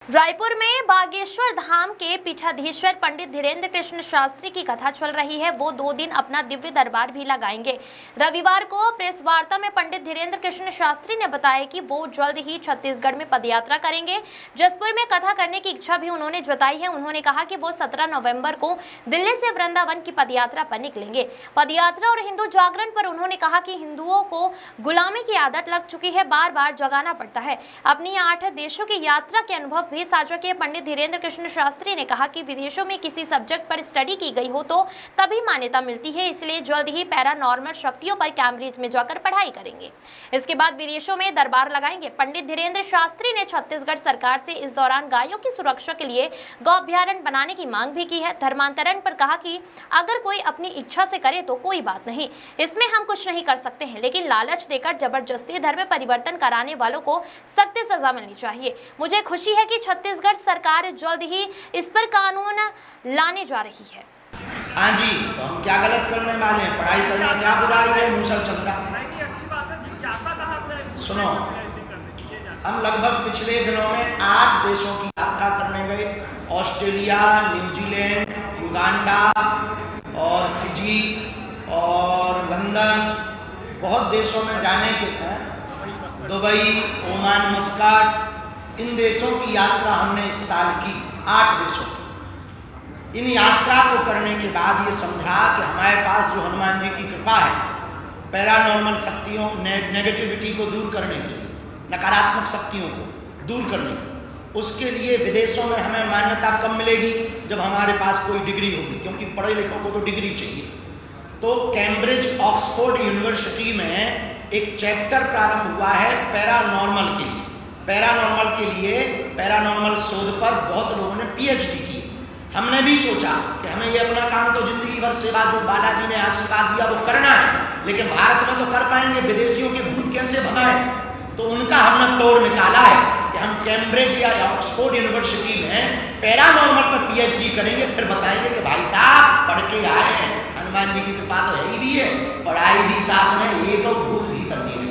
रायपुर में बागेश्वर धाम के पीठाधीश्वर पंडित धीरेन्द्र कृष्ण शास्त्री की कथा चल रही है। वो 2 दिन अपना दिव्य दरबार भी लगाएंगे। रविवार को प्रेस वार्ता में पंडित धीरेन्द्र कृष्ण शास्त्री ने बताया कि वो जल्द ही छत्तीसगढ़ में पदयात्रा करेंगे। जसपुर में कथा करने की इच्छा भी उन्होंने जताई है। उन्होंने कहा कि वो 17 नवंबर को दिल्ली से वृंदावन की पदयात्रा पर निकलेंगे। पदयात्रा और हिंदू जागरण पर उन्होंने कहा कि हिंदुओं को गुलामी की आदत लग चुकी है, बार बार जगाना पड़ता है। अपनी 8 देशों की यात्रा के अनुभव भी साझा किए। पंडित धीरेन्द्र कृष्ण शास्त्री ने कहा कि विदेशों में किसी सब्जेक्ट पर स्टडी की गई हो तो तभी मान्यता मिलती है, इसलिए जल्द ही पैरानॉर्मल शक्तियों पर कैम्ब्रिज में जाकर पढ़ाई करेंगे। इसके बाद विदेशों में दरबार लगाएंगे। पंडित धीरेन्द्र शास्त्री ने छत्तीसगढ़ सरकार से इस दौरान गायों की सुरक्षा के लिए गौ अभ्यारण्य बनाने की मांग भी की है। धर्मांतरण पर कहा कि अगर कोई अपनी इच्छा से करे तो कोई बात नहीं, इसमें हम कुछ नहीं कर सकते हैं, लेकिन लालच देकर जबरदस्ती धर्म परिवर्तन कराने वालों को सख्त सजा मिलनी चाहिए। मुझे खुशी है कि छत्तीसगढ़ सरकार जल्द ही इस पर कानून लाने जा रही है। हाँ जी, तो हम क्या गलत करने वाले हैं? पढ़ाई करना क्या बुराई है? मुसल चलता। सुनो, हम लगभग पिछले दिनों में 8 देशों की यात्रा करने गए। ऑस्ट्रेलिया, न्यूजीलैंड, युगांडा और फिजी और लंदन, बहुत देशों में जाने के बाद दुबई, ओमान, मस्कट, इन देशों की यात्रा हमने इस साल की, 8 देशों की। इन यात्रा को करने के बाद ये समझा कि हमारे पास जो हनुमान जी की कृपा है, पैरानॉर्मल शक्तियों, नेगेटिविटी को दूर करने के लिए, नकारात्मक शक्तियों को दूर करने के लिए, उसके लिए विदेशों में हमें मान्यता कब मिलेगी? जब हमारे पास कोई डिग्री होगी, क्योंकि पढ़े लिखों को तो डिग्री चाहिए। तो कैम्ब्रिज ऑक्सफोर्ड यूनिवर्सिटी में एक चैप्टर प्रारंभ हुआ है पैरानॉर्मल के लिए। पैरानॉर्मल शोध पर बहुत लोगों ने पीएचडी की। हमने भी सोचा कि हमें ये अपना काम तो जिंदगी भर सेवा जो बालाजी ने आशीर्वाद दिया वो करना है, लेकिन भारत में तो कर पाएंगे, विदेशियों के भूत कैसे भगाएं? तो उनका हमने तोड़ निकाला है कि हम कैम्ब्रिज या ऑक्सफोर्ड यूनिवर्सिटी में पैरानॉर्मल पर पीएचडी करेंगे, फिर बताएंगे कि भाई साहब पढ़ के आए हैं, हनुमान जी की कृपा तो है ही भी है, पढ़ाई भी साथ में, एक और भूत भीतर नहीं